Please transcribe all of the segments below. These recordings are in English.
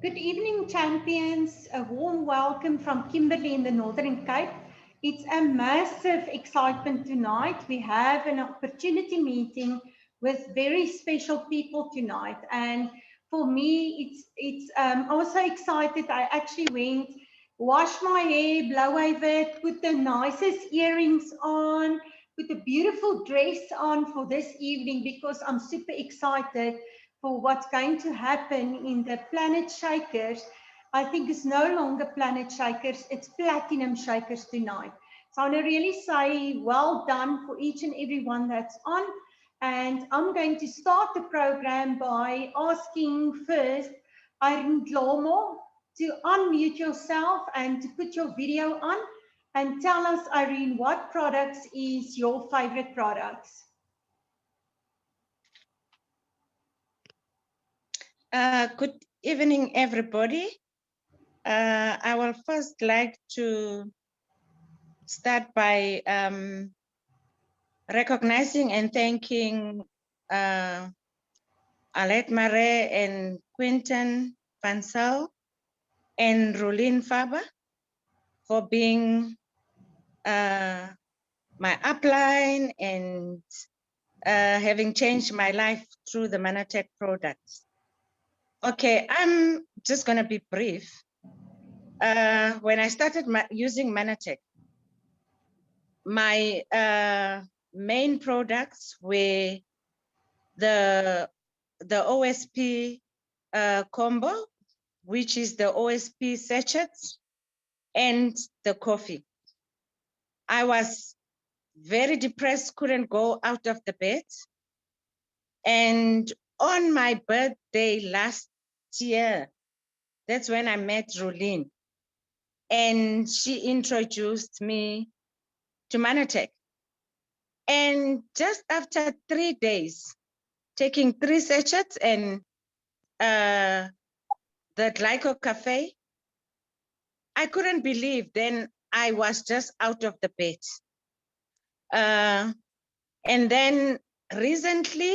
Good evening, champions. A warm welcome from Kimberley in the Northern Cape. It's a massive excitement tonight. We have an opportunity meeting with very special people tonight. And for me, I was so excited. I actually went, washed my hair, blow over it, put the nicest earrings on, put a beautiful dress on for this evening because I'm super excited for what's going to happen in the Planetshakers. I think it's no longer Planetshakers, it's Platinum Shakers tonight. So I want to really say well done for each and every one that's on. And I'm going to start the program by asking first Irene Dlomo to unmute yourself and to put your video on and tell us, Irene, what products is your favorite products? Good evening, everybody. I will first like to start by recognizing and thanking Alet Mare and Quinton Pansau and Rolene Faber for being my upline and having changed my life through the Manatech products. Okay, I'm just going to be brief. When I started using Manatech, my main products were the OSP combo, which is the OSP sachets and the coffee. I was very depressed, couldn't go out of the bed. And on my birthday last year, that's when I met Rolene. And she introduced me to Manatech. And just after 3 days, taking 3 sachets and the Glyco Cafe, I couldn't believe then I was just out of the bed. And then recently,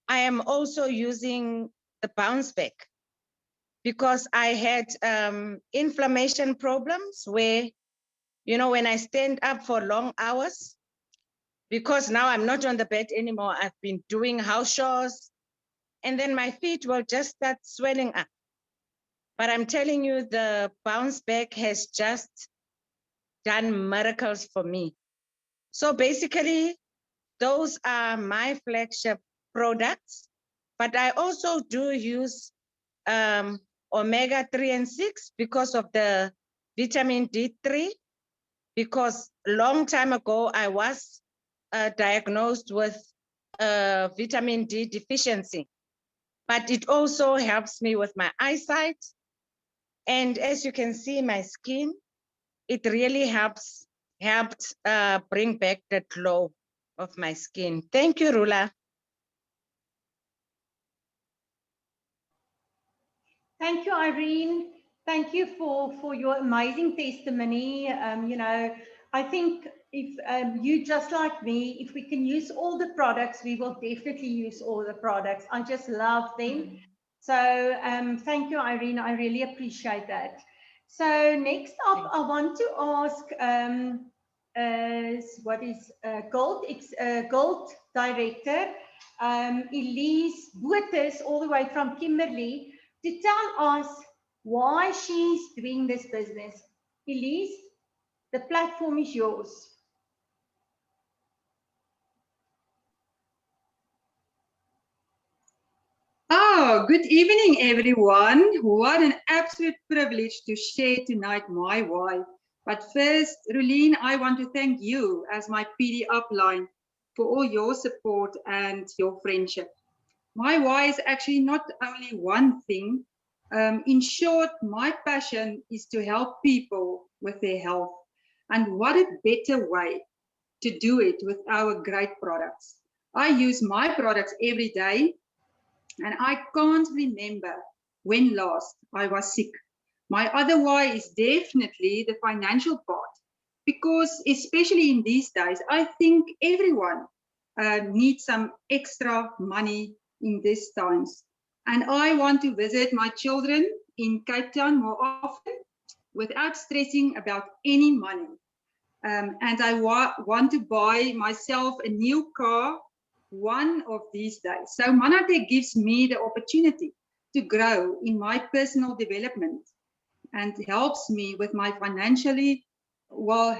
I am also using the bounce back because I had inflammation problems where, you know, when I stand up for long hours, because now I'm not on the bed anymore, I've been doing house chores, and then my feet will just start swelling up. But I'm telling you, the bounce back has just done miracles for me. So basically, those are my flagship products, but I also do use omega-3 and 6 because of the vitamin D3, because long time ago, I was diagnosed with vitamin D deficiency, but it also helps me with my eyesight. And as you can see, my skin, it really helped bring back the glow of my skin. Thank you, Rula. Thank you, Irene. Thank you for your amazing testimony. You know, I think if you just like me, if we can use all the products, we will definitely use all the products. I just love them. So thank you, Irene. I really appreciate that. So next up, I want to ask what is Gold Director Elise Boters, all the way from Kimberley, to tell us why she's doing this business. Elise, the platform is yours. Oh, good evening, everyone. What an absolute privilege to share tonight my why. But first, Rolene, I want to thank you as my PD upline for all your support and your friendship. My why is actually not only one thing. In short, my passion is to help people with their health. And what a better way to do it with our great products. I use my products every day, and I can't remember when last I was sick. My other why is definitely the financial part, because especially in these days, I think everyone needs some extra money in these times. And I want to visit my children in Cape Town more often without stressing about any money. And I want to buy myself a new car one of these days. So Manatech gives me the opportunity to grow in my personal development and helps me with my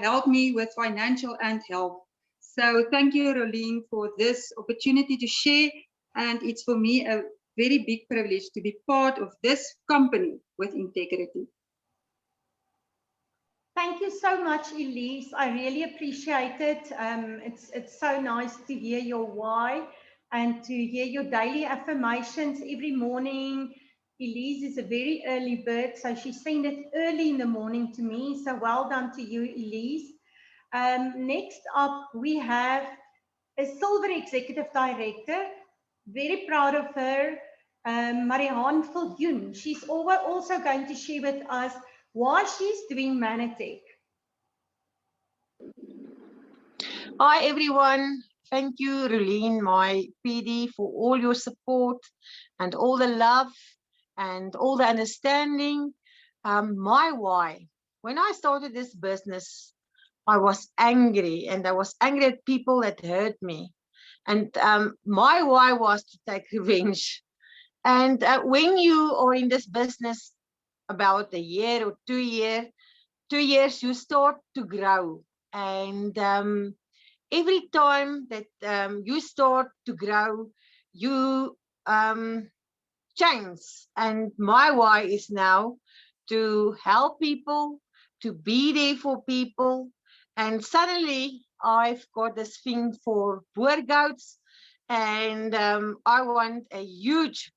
help me with financial and health. So thank you, Rolene, for this opportunity to share. And it's for me a very big privilege to be part of this company with integrity. Thank you so much, Elise. I really appreciate it. It's so nice to hear your why and to hear your daily affirmations every morning. Elise is a very early bird, so she sent it early in the morning to me. So well done to you, Elise. Next up, we have a Silver Executive Director. Very proud of her, Marianne Viljoen. She's also going to share with us why she's doing Manatech. Hi everyone, thank you Rolene, my PD, for all your support and all the love and all the understanding. My why, when I started this business, I was angry, and I was angry at people that hurt me. And my why was to take revenge. And when you are in this business about a year or 2 years, you start to grow. And every time that you start to grow, you change. And my why is now to help people, to be there for people. And suddenly I've got this thing for poor goats, and I want a huge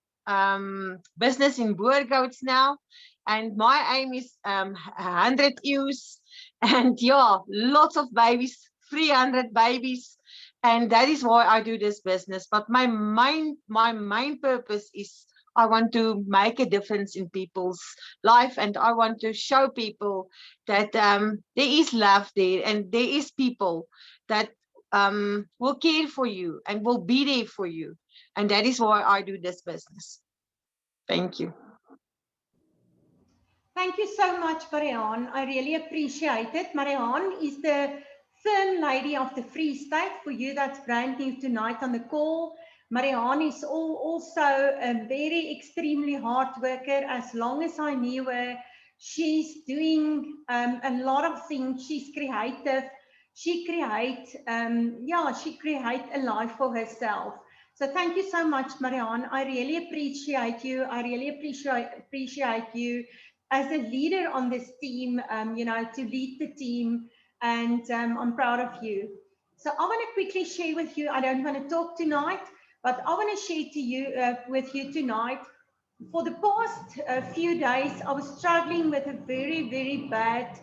business in boer goats now. And my aim is 100 ewes, and yeah, lots of babies, 300 babies. And that is why I do this business. But my main purpose is I want to make a difference in people's life, and I want to show people that there is love there, and there is people that will care for you and will be there for you. And that is why I do this business. Thank you. Thank you so much, Marianne. I really appreciate it. Marianne is the firm lady of the Free State. For you that's brand new tonight on the call, Marianne is also a very extremely hard worker. As long as I knew her, she's doing a lot of things. She's creative. She creates, she creates a life for herself. So thank you so much, Marianne. I really appreciate you. I really appreciate you as a leader on this team, to lead the team, and I'm proud of you. So I want to quickly share with you, I don't want to talk tonight, but I want to share with you tonight. For the past few days, I was struggling with a very, very bad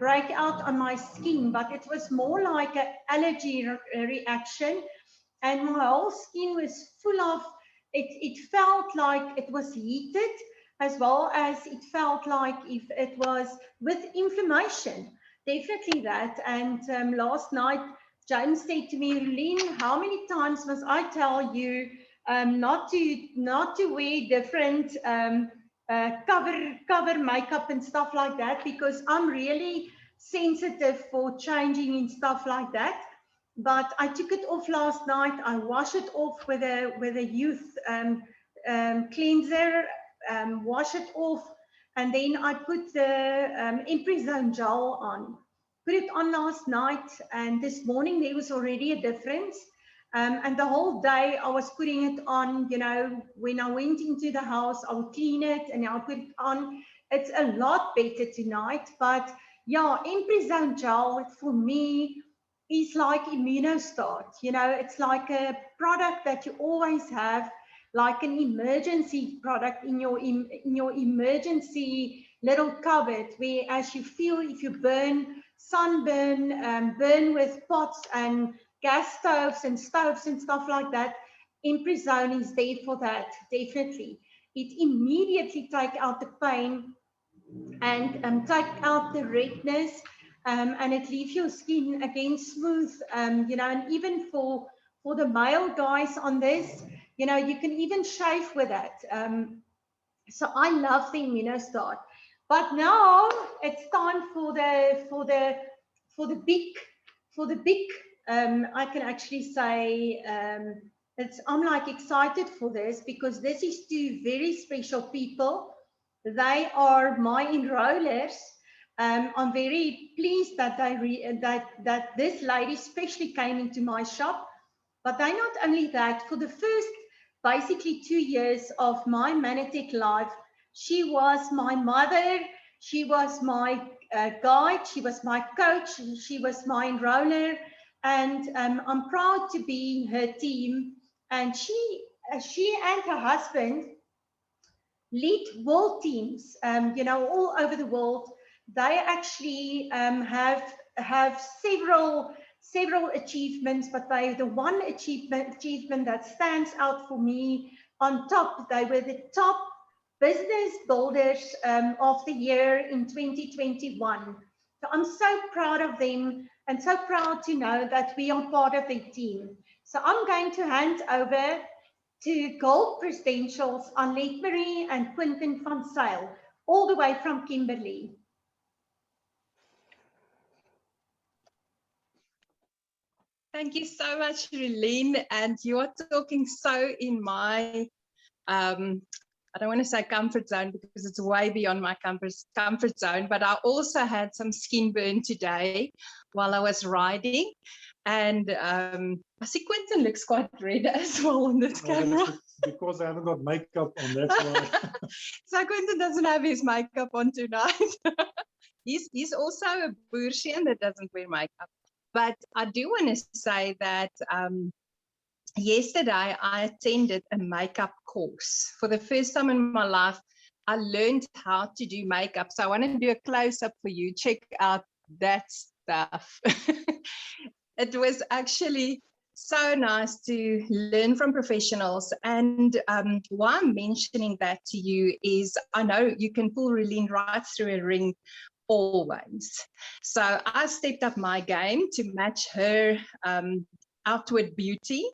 breakout on my skin, but it was more like an allergy reaction, and my whole skin was full of, it felt like it was heated, as well as it felt like if it was with inflammation, definitely that. And last night, James said to me, Rolene, how many times must I tell you not to wear different cover makeup and stuff like that, because I'm really sensitive for changing and stuff like that. But I took it off last night. I washed it off with a youth cleanser, wash it off, and then I put the Emprizone gel on. Put it on last night, and this morning there was already a difference. And the whole day I was putting it on, when I went into the house, I would clean it and I put it on. It's a lot better tonight. But yeah, Emprizone gel for me is like Immunostart. It's like a product that you always have, like an emergency product in your emergency little cupboard, where as you feel, if you sunburn, burn with pots and gas stoves and stuff like that, Emprizone is there for that, definitely. It immediately takes out the pain and take out the redness, and it leaves your skin again smooth, and even for the male guys on this, You know, you can even shave with it. So I love the Immunostart. But now it's time for the big. I can actually say I'm like excited for this because this is two very special people. They are my enrollers. I'm very pleased that that this lady especially came into my shop. But they not only that, for the first basically 2 years of my Manatech life, she was my mother, she was my guide, she was my coach, she was my enroller, and I'm proud to be in her team. And she and her husband lead world teams, you know, all over the world. They actually have several achievements, but the one achievement that stands out for me on top, they were the top business builders of the year in 2021. So I'm so proud of them and so proud to know that we are part of their team. So I'm going to hand over to Gold Presidentials on Let Marie and Quentin van Zyl, all the way from Kimberley. Thank you so much, Relene. And you are talking so in my, I don't want to say comfort zone because it's way beyond my comfort zone, but I also had some skin burn today while I was riding. And I see Quentin looks quite red as well on this camera. Because I haven't got makeup on, that's why. So Quentin doesn't have his makeup on tonight. He's also a Boersian that doesn't wear makeup. But I do want to say that yesterday I attended a makeup course. For the first time in my life, I learned how to do makeup. So I want to do a close-up for you. Check out that stuff. It was actually so nice to learn from professionals. And why I'm mentioning that to you is I know you can pull Relene right through a ring always. So I stepped up my game to match her outward beauty.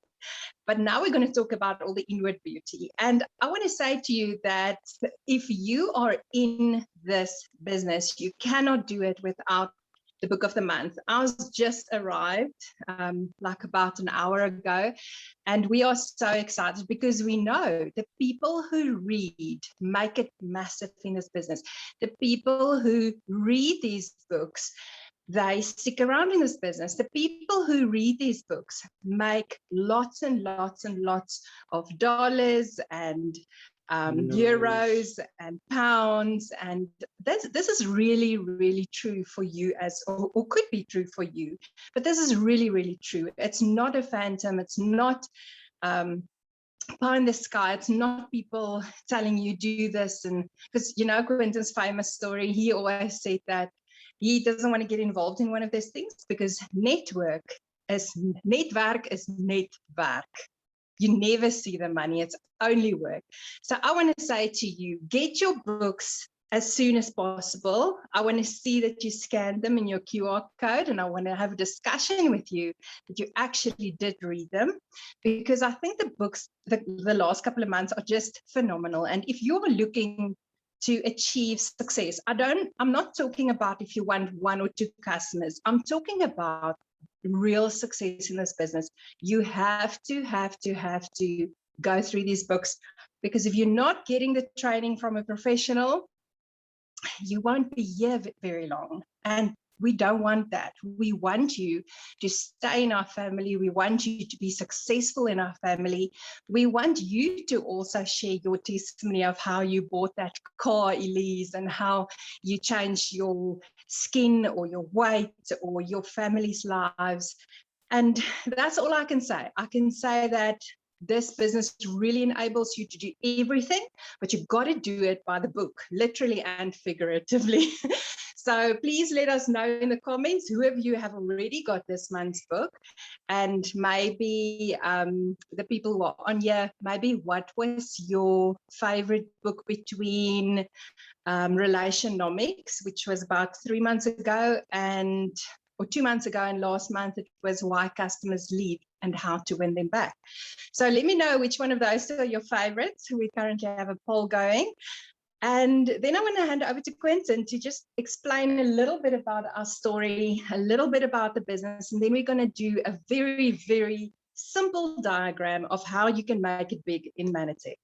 But now we're going to talk about all the inward beauty. And I want to say to you that if you are in this business, you cannot do it without the book of the month. Ours just arrived like about an hour ago, and we are so excited because we know the people who read make it massive in this business. The people who read these books, they stick around in this business. The people who read these books make lots and lots and lots of dollars and euros and pounds, and this is really, really true for you or could be true for you, but this is really, really true. It's not a phantom. It's not pie in the sky. It's not people telling you do this. And because, you know, Quentin's famous story, he always said that he doesn't want to get involved in one of those things because network is netwerk. You never see the money. It's only work. So I want to say to you, get your books as soon as possible. I want to see that you scan them in your QR code, and I want to have a discussion with you that you actually did read them, because I think the books, the last couple of months are just phenomenal. And if you're looking to achieve success, I'm not talking about if you want 1 or 2 customers. I'm talking about real success in this business. You have to go through these books, because if you're not getting the training from a professional, you won't be here very long. And we don't want that. We want you to stay in our family. We want you to be successful in our family. We want you to also share your testimony of how you bought that car, Elise, and how you changed your skin or your weight or your family's lives. And that's all I can say. I can say that this business really enables you to do everything, but you've got to do it by the book, literally and figuratively. So please let us know in the comments who of you have already got this month's book, and maybe the people who are on here, maybe what was your favorite book between Relationomics, which was about 3 months ago, or 2 months ago, and last month it was Why Customers Leave. and how to win them back. So let me know which one of those are your favorites. We currently have a poll going. And then I want to hand over to Quentin to just explain a little bit about our story, a little bit about the business, and then we're going to do a very, very simple diagram of how you can make it big in Manatech.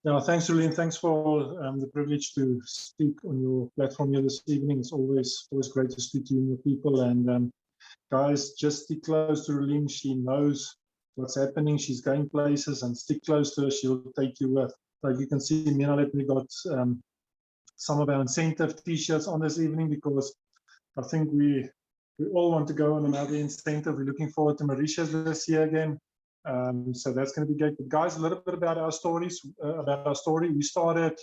Yeah, thanks, Julian. Thanks for the privilege to speak on your platform here this evening. It's always great to speak to you and your people. And guys, just stick close to Rulene. She knows what's happening. She's going places, and stick close to her. She'll take you with. Like you can see, me and Alet, we got some of our incentive T-shirts on this evening because I think we all want to go on another incentive. We're looking forward to Mauritius this year again. So that's going to be great. But guys, a little bit about our stories. We started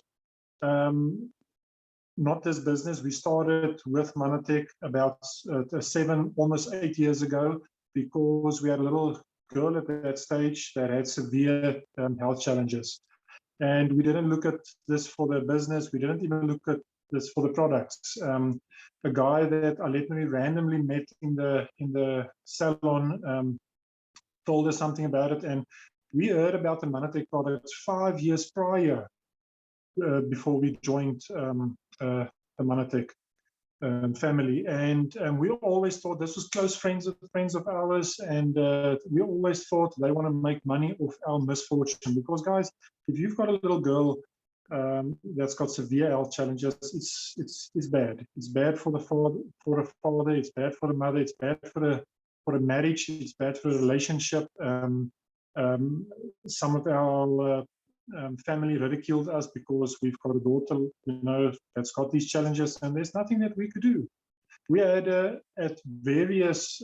not this business. We started with Manatech about 7, almost 8 years ago, because we had a little girl at that stage that had severe health challenges. And we didn't look at this for the business. We didn't even look at this for the products. A guy that I literally randomly met in the salon told us something about it, and we heard about the Manatech products 5 years prior, before we joined the Manatech family, and we always thought this was close friends of ours, and we always thought they want to make money off our misfortune. Because guys, if you've got a little girl that's got severe health challenges, it's bad. It's bad for the father, it's bad for the mother, it's bad for a marriage, it's bad for a relationship. Some of our family ridiculed us because we've got a daughter, that's got these challenges, and there's nothing that we could do. We had at various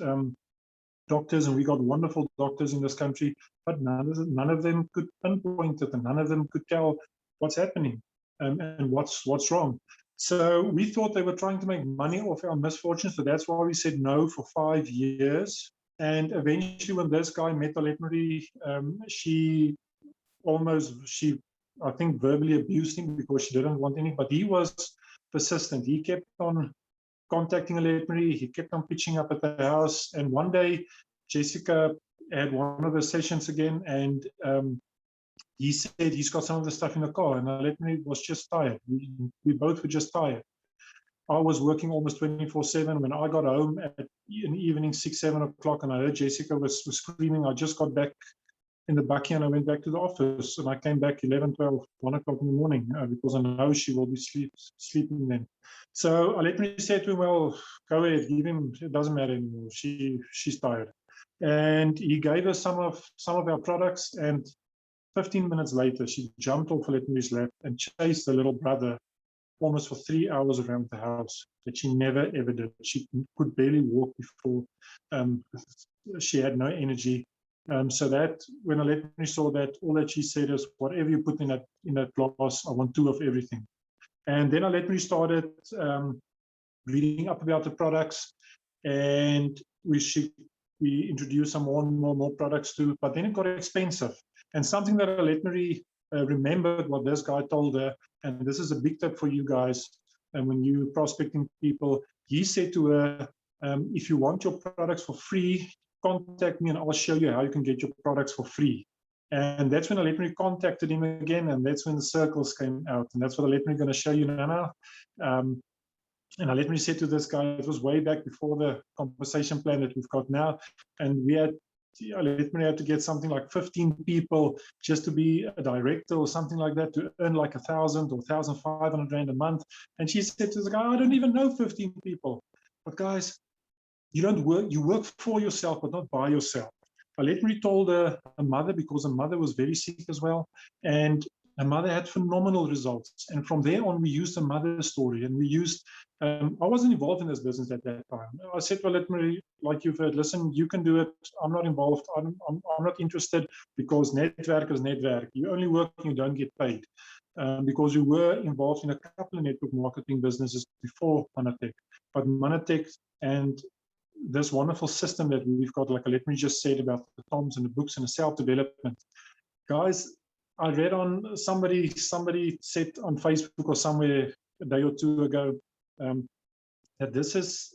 doctors, and we got wonderful doctors in this country, but none of them could pinpoint it, and none of them could tell what's happening and what's wrong. So we thought they were trying to make money off our misfortune, so that's why we said no for 5 years. And eventually, when this guy met Alet Marie, she, I think, verbally abused him because she didn't want any, but he was persistent. He kept on contacting Alet Marie, he kept on pitching up at the house, and one day Jessica had one of the sessions again, and he said he's got some of the stuff in the car, and Alet Marie was just tired. We both were just tired. I was working almost 24/7. When I got home in the evening, 6, 7 o'clock, and I heard Jessica was screaming, I just got back in the bakkie and I went back to the office, and I came back 11, 12, 1 o'clock in the morning because I know she will be sleeping then. So Alet Marie said to him, well, go ahead, give him, it doesn't matter anymore. She's tired. And he gave us some of our products, and 15 minutes later, she jumped off Alet Marie's lap and chased the little brother almost for 3 hours around the house, that she never ever did. She could barely walk before. She had no energy. So that when Alet Marie saw that, all that she said is, whatever you put in that glass, I want 2 of everything. And then Alet Marie started reading up about the products, and we introduced some more and more products too, but then it got expensive. And something that Alet Marie remembered what this guy told her, and this is a big tip for you guys, and when you're prospecting people, he said to her, if you want your products for free, contact me and I'll show you how you can get your products for free. And that's when Alet Marie contacted him again, and that's when the circles came out, and that's what Alet Marie is going to show you now. And Alet Marie said to this guy, it was way back before the conversation plan that we've got now, and Alet Marie had to get something like 15 people just to be a director or something like that, to earn like 1,000 or 1,500 rand a month. And she said to the guy, I don't even know 15 people. But guys, you work for yourself, but not by yourself. Alet Marie told her mother, because her mother was very sick as well, and her mother had phenomenal results. And from there on, we used her mother's story, and we used, I wasn't involved in this business at that time. I said to Alet Marie, like you've heard, listen, you can do it. I'm not involved. I'm not interested, because netwerk is netwerk. You only work and you don't get paid. Because we were involved in a couple of network marketing businesses before Manatech. But Manatech and this wonderful system that we've got, like Alet Marie just said about the toms and the books and the self-development. Guys, I read on somebody said on Facebook or somewhere a day or two ago that this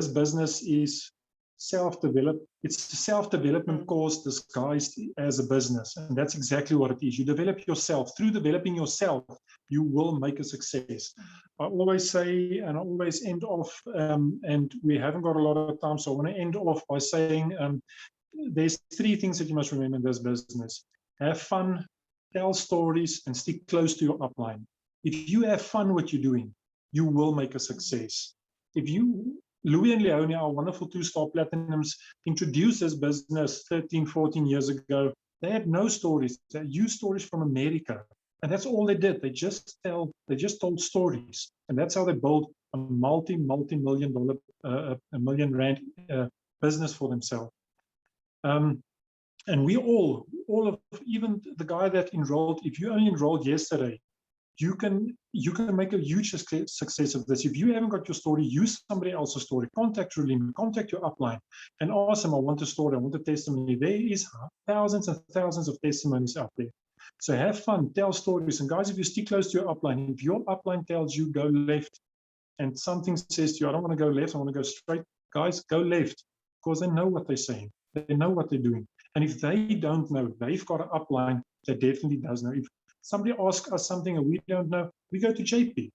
business is it's a self-development course disguised as a business. And that's exactly what it is. You develop yourself. Through developing yourself, you will make a success. I always say, and I always end off, and we haven't got a lot of time, so I want to end off by saying there's 3 things that you must remember in this business. Have fun, tell stories, and stick close to your upline. If you have fun what you're doing, you will make a success. Louis and Leonie, our wonderful 2-star platinums, introduced this business 13, 14 years ago. They had no stories. They used stories from America. And that's all they did. They just told stories. And that's how they built a multi-million dollar, a million rand business for themselves. And we all of, even the guy that enrolled, if you only enrolled yesterday, you can make a huge success of this. If you haven't got your story, use somebody else's story. Contact Rulin, contact your upline, and ask them, I want a story, I want a testimony. There is thousands and thousands of testimonies out there. So have fun, tell stories. And guys, if you stick close to your upline, if your upline tells you go left, and something says to you, I don't want to go left, I want to go straight, guys, go left, because they know what they're saying. They know what they're doing. And if they don't know, they've got an upline that definitely does know. If somebody asks us something and we don't know, we go to JP.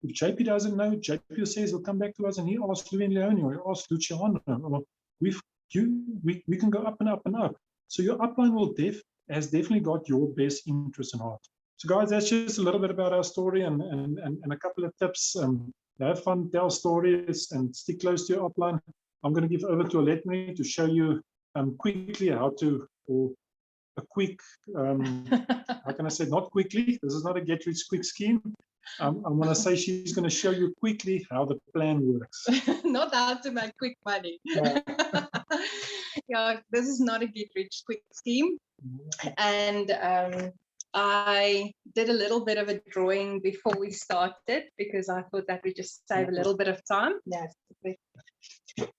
If JP doesn't know, JP says he'll come back to us and he asks Louis and Leonie, or he asks Luciano, or we can go up and up and up. So your upline has definitely got your best interest in heart. So guys, that's just a little bit about our story and a couple of tips. Have fun, tell stories, and stick close to your upline. I'm going to give over to Aletmari to show you quickly how to, or a quick, how can I say, not quickly, this is not a get rich quick scheme. I'm going to say she's going to show you quickly how the plan works. Not how to make quick money. Yeah. Yeah, this is not a get rich quick scheme. And I did a little bit of a drawing before we started because I thought that would just save a little bit of time. Yes.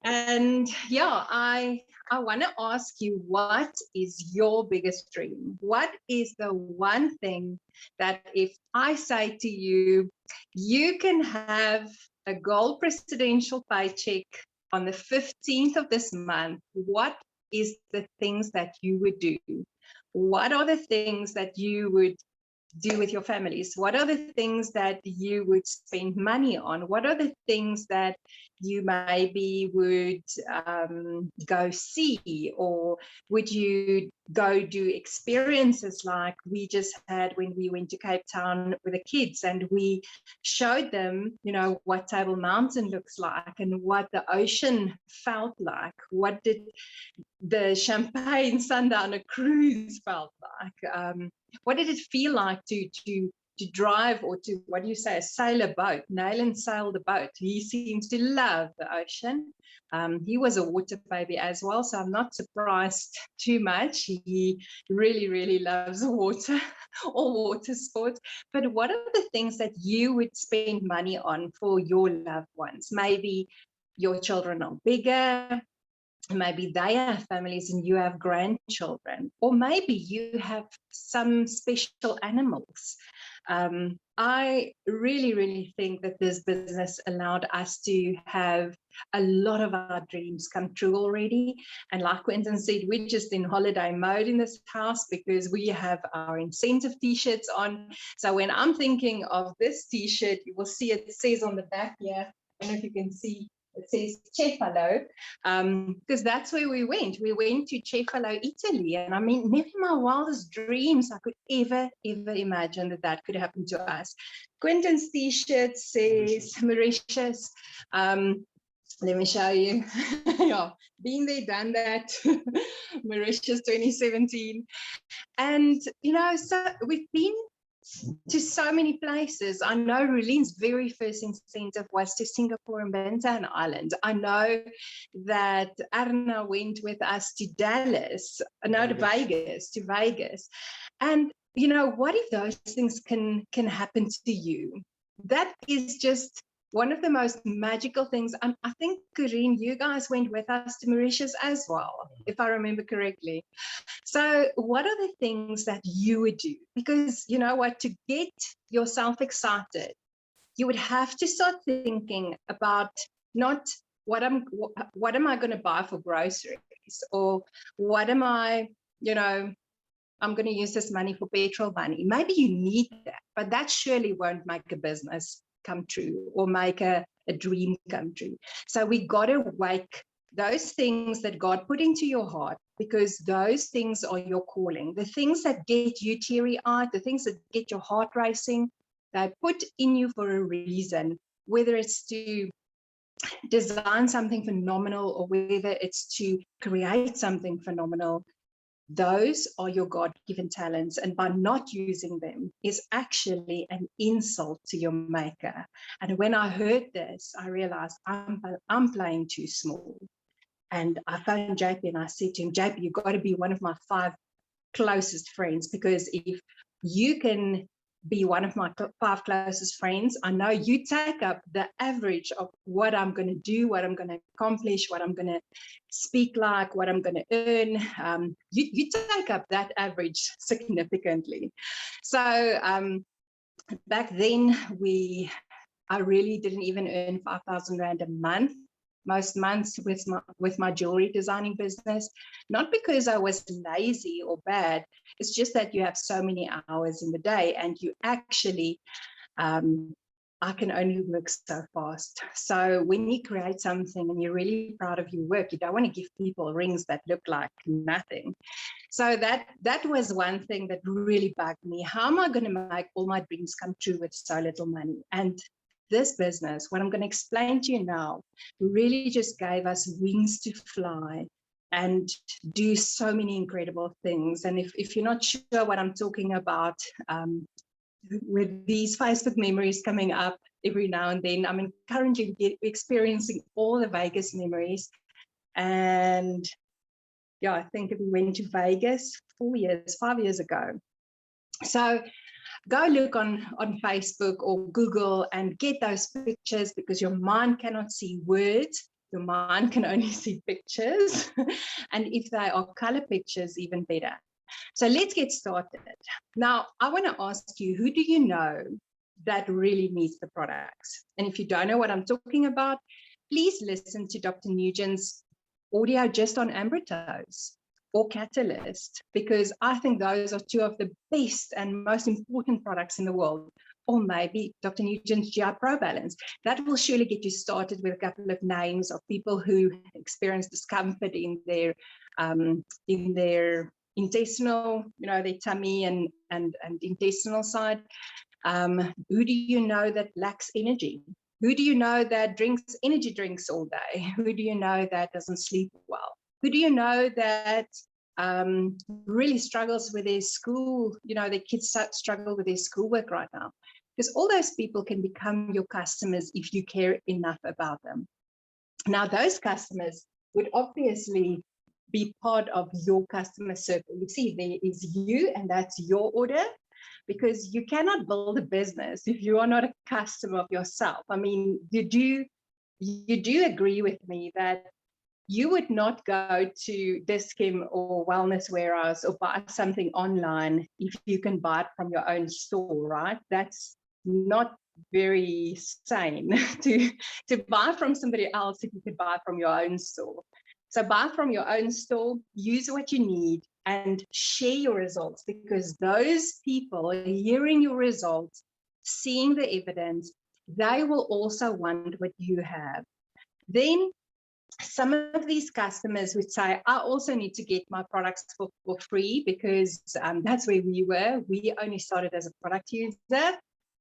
And yeah, I want to ask you, what is your biggest dream? What is the one thing that if I say to you, you can have a gold presidential paycheck on the 15th of this month, what is the things that you would do? What are the things that you would do with your families? What are the things that you would spend money on? What are the things that you maybe would go see, or would you go do experiences like we just had when we went to Cape Town with the kids, and we showed them, you know, what Table Mountain looks like and what the ocean felt like. What did the Champagne Sundowner cruise felt like? What did it feel like to drive, or to, what do you say, sail a boat? Nayland sailed the boat. He seems to love the ocean. He was a water baby as well, so I'm not surprised too much. He really, really loves water or water sports. But what are the things that you would spend money on for your loved ones? Maybe your children are bigger. Maybe they have families and you have grandchildren, or maybe you have some special animals. I really, really think that this business allowed us to have a lot of our dreams come true already. And like Quentin said, we're just in holiday mode in this house because we have our incentive t-shirts on. So when I'm thinking of this t-shirt, you will see it says on the back here, I don't know if you can see, it says Cefalo, because that's where we went. We went to Cefalo, Italy. And I mean, never in my wildest dreams I could ever imagine that that could happen to us. Quentin's t-shirt says Mauritius. Let me show you. Yeah, been there, done that. Mauritius 2017. And, you know, so we've been to so many places. I know Rulin's very first incentive was to Singapore and Bintan Island. I know that Arna went with us to Dallas, no, to Vegas. And, you know, what if those things can happen to you? That is just one of the most magical things. I think, Corinne, you guys went with us to Mauritius as well, if I remember correctly. So what are the things that you would do? Because you know what, to get yourself excited, you would have to start thinking about not what am I going to buy for groceries, or what am I, I'm going to use this money for petrol money. Maybe you need that, but that surely won't make a business come true or make a dream come true. So we got to wake those things that God put into your heart, because those things are your calling. The things that get you teary-eyed, the things that get your heart racing, they're put in you for a reason, whether it's to design something phenomenal or whether it's to create something phenomenal. Those are your God-given talents, and by not using them is actually an insult to your maker. And when I heard this, I realized I'm playing too small. And I phoned JP and I said to him, JP, you've got to be one of my 5 closest friends, because if you can be one of my 5 closest friends, I know you take up the average of what I'm going to do, what I'm going to accomplish, what I'm going to speak like, what I'm going to earn. You take up that average significantly. So back then, I really didn't even earn 5,000 Rand a month. Most months with my jewelry designing business, not because I was lazy or bad. It's just that you have so many hours in the day, and you actually, I can only work so fast. So when you create something and you're really proud of your work, you don't want to give people rings that look like nothing. So that was one thing that really bugged me. How am I going to make all my dreams come true with so little money? And this business, what I'm going to explain to you now, really just gave us wings to fly and do so many incredible things. And if you're not sure what I'm talking about, with these Facebook memories coming up every now and then, I mean, currently we're experiencing all the Vegas memories. And yeah, I think we went to Vegas 5 years ago. So go look on Facebook or Google and get those pictures, because your mind cannot see words. Your mind can only see pictures. And if they are color pictures, even better. So let's get started. Now, I want to ask you, who do you know that really needs the products? And if you don't know what I'm talking about, please listen to Dr. Nugent's audio just on Ambrotose or Catalyst, because I think those are 2 of the best and most important products in the world. Or maybe Dr. Nugent's GI Pro Balance. That will surely get you started with a couple of names of people who experience discomfort in their intestinal, their tummy and intestinal side. Who do you know that lacks energy? Who do you know that drinks energy drinks all day? Who do you know that doesn't sleep well? Who do you know that really struggles with their school? Their kids struggle with their schoolwork right now. Because all those people can become your customers if you care enough about them. Now, those customers would obviously be part of your customer circle. You see, there is you, and that's your order, because you cannot build a business if you are not a customer of yourself. I mean, you do agree with me that you would not go to Dis-Chem or Wellness Warehouse or buy something online if you can buy it from your own store, right? That's not very sane to buy from somebody else if you could buy from your own store. So buy from your own store, use what you need, and share your results, because those people are hearing your results, seeing the evidence, they will also want what you have. Then some of these customers would say, I also need to get my products for free, because that's where we were. We only started as a product user,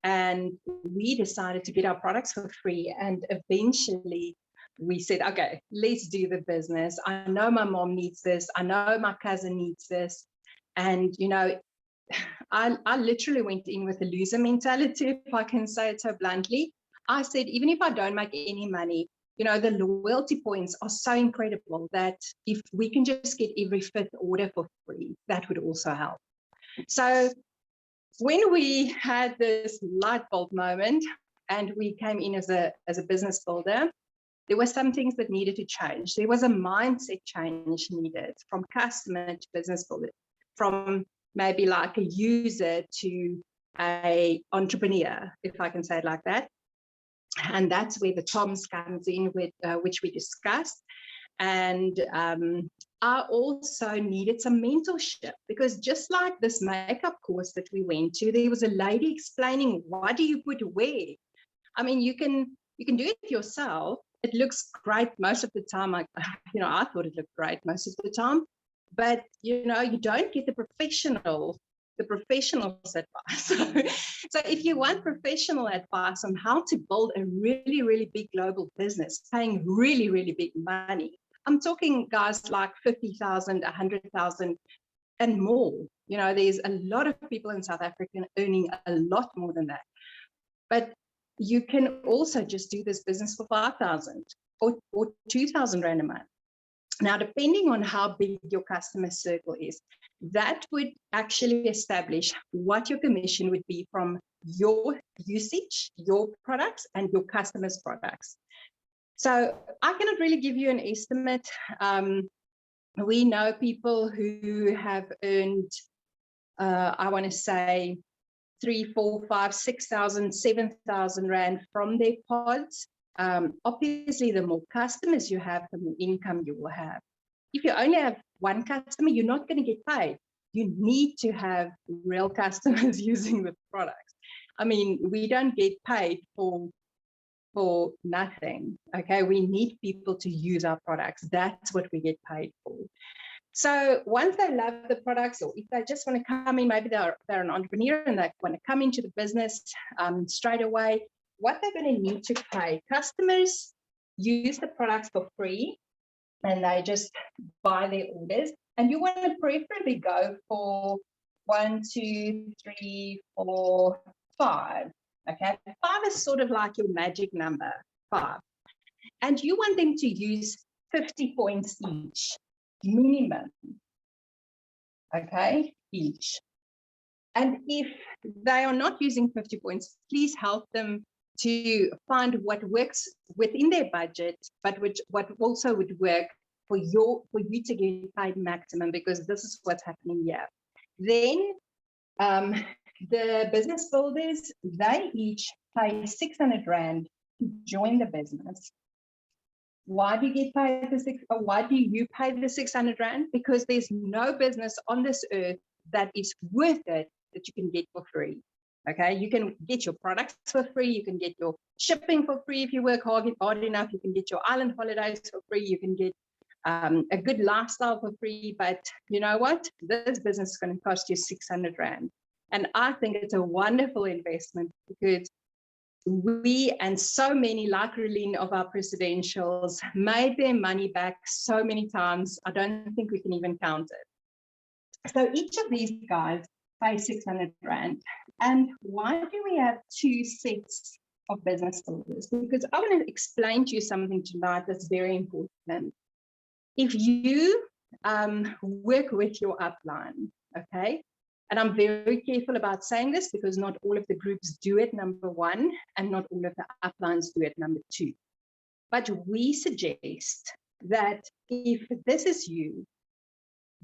and we decided to get our products for free. And eventually we said, okay, let's do the business. I know my mom needs this. I know my cousin needs this. And, I literally went in with a loser mentality, if I can say it so bluntly. I said, even if I don't make any money, the loyalty points are so incredible that if we can just get every 5th order for free, that would also help. So when we had this light bulb moment and we came in as a business builder, there were some things that needed to change. There was a mindset change needed from customer to business builder, from maybe like a user to an entrepreneur, if I can say it like that. And that's where the Toms comes in, with which we discussed. And I also needed some mentorship, because just like this makeup course that we went to, there was a lady explaining, what do you put where? I mean, you can do it yourself. It looks great most of the time. I thought it looked great most of the time, but you don't get the professional's advice. So if you want professional advice on how to build a really, really big global business, paying really, really big money, I'm talking guys like 50,000, 100,000 and more. There's a lot of people in South Africa earning a lot more than that. But you can also just do this business for 5,000 or 2,000 Rand a month. Now, depending on how big your customer circle is, that would actually establish what your commission would be from your usage, your products, and your customers' products. So I cannot really give you an estimate. We know people who have earned, I want to say, 3, 4, 5, 6,000, 7,000 Rand from their pods. Obviously, the more customers you have, the more income you will have. If you only have one customer, you're not going to get paid. You need to have real customers using the products. I mean, we don't get paid for nothing. Okay, we need people to use our products. That's what we get paid for. So once they love the products, or if they just want to come in, maybe they're an entrepreneur and they want to come into the business straight away, what they're going to need to pay. Customers use the products for free and they just buy their orders. And you want to preferably go for 1, 2, 3, 4, 5. Okay, 5 is sort of like your magic number, 5. And you want them to use 50 points each, minimum. Okay, each. And if they are not using 50 points, please help them to find what works within their budget, but what also would work for you to get paid maximum, because this is what's happening here. Then the business builders, they each pay 600 Rand to join the business. Why do you get paid why do you pay the 600 Rand? Because there's no business on this earth that is worth it that you can get for free. Okay, you can get your products for free, you can get your shipping for free if you work hard enough, you can get your island holidays for free, you can get a good lifestyle for free, but you know what? This business is going to cost you 600 Rand. And I think it's a wonderful investment, because we and so many, like Relene of our presidentials, made their money back so many times. I don't think we can even count it. So each of these guys pay 600 Rand. And why do we have 2 sets of business builders? Because I want to explain to you something tonight that's very important. If you work with your upline, okay, and I'm very careful about saying this because not all of the groups do it, number 1, and not all of the uplines do it, number 2. But we suggest that if this is you,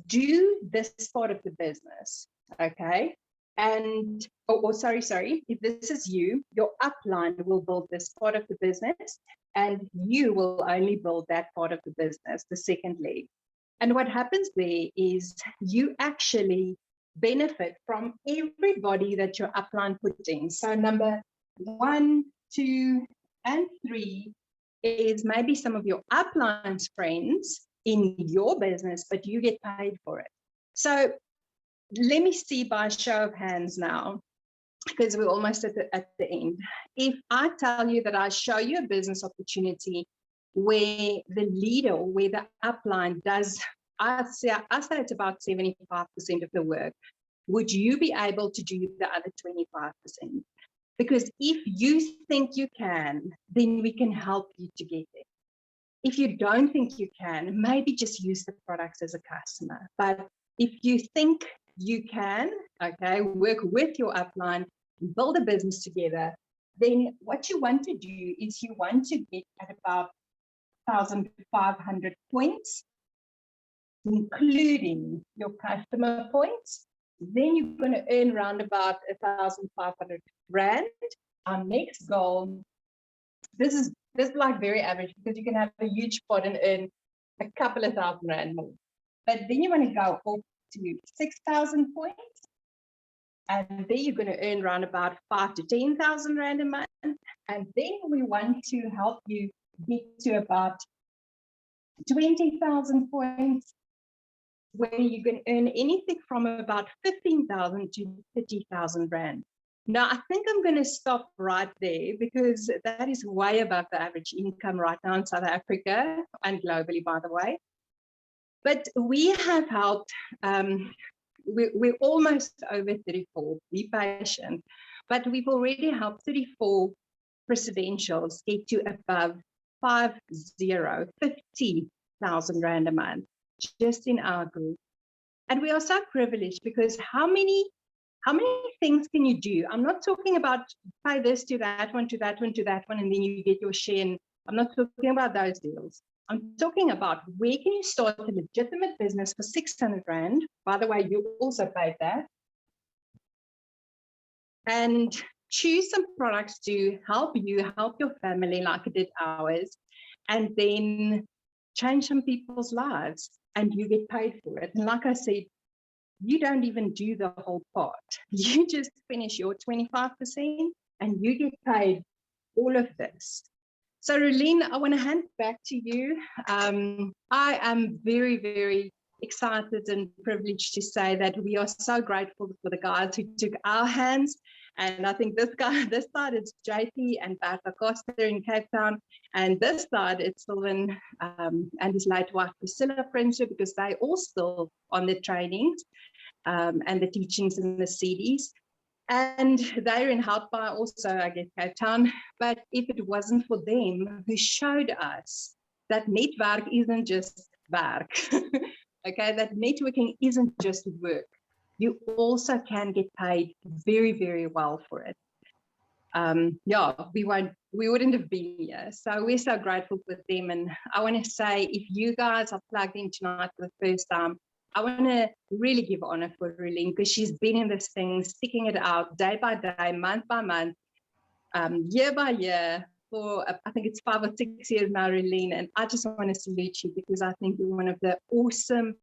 do this part of the business, okay? And, sorry, if this is you, your upline will build this part of the business, and you will only build that part of the business, the second leg. And what happens there is you actually benefit from everybody that your upline put in. So number 1, 2, and 3 is maybe some of your upline's friends in your business, but you get paid for it. So let me see by show of hands now, because we're almost at the end. If I tell you that I show you a business opportunity where the leader, where the upline does, I say it's about 75% of the work, would you be able to do the other 25%? Because if you think you can, then we can help you to get there. If you don't think you can, maybe just use the products as a customer. But if you think you can, okay, work with your upline, build a business together, then what you want to do is you want to get at about 1,500 points, including your customer points. Then you're going to earn around about 1,500 Rand. Our next goal this is like very average, because you can have a huge pot and earn a couple of £1,000 more. But then you want to go up to 6,000 points, and then you're going to earn around about 5,000 to 10,000 Rand a month. And then we want to help you get to about 20,000 points, where you can earn anything from about 15,000 to 30,000 Rand. Now, I think I'm going to stop right there, because that is way above the average income right now in South Africa and globally, by the way. But we have helped, we're almost over 34, be patient, but we've already helped 34 presidentials get to above 50,000 Rand a month, just in our group. And we are so privileged, because how many things can you do? I'm not talking about pay this to that one, to that one, to that one, and then you get your share. And I'm not talking about those deals. I'm talking about where can you start a legitimate business for 600 Rand? By the way, you also paid that. And choose some products to help you, help your family, like I did ours, and then change some people's lives, and you get paid for it. And like I said, you don't even do the whole part. You just finish your 25% and you get paid all of this. So Rolene, I want to hand back to you. I am very, very excited and privileged to say that we are so grateful for the guys who took our hands. And I think this side is JP and Bertha Costa in Cape Town. And this side it's Sylvan and his late wife Priscilla Prince, because they all still on the trainings and the teachings in the CDs. And they're in by also, I guess, Cape Town. But if it wasn't for them, who showed us that netwerk isn't just work, okay, that networking isn't just work. You also can get paid very, very well for it. Yeah, we wouldn't have been here. So we're so grateful for them. And I want to say, if you guys are plugged in tonight for the first time, I want to really give honor for Rolene, because she's been in this thing, sticking it out day by day, month by month, year by year, for I think it's 5 or 6 years now, Rolene. And I just want to salute you, because I think you're one of the awesome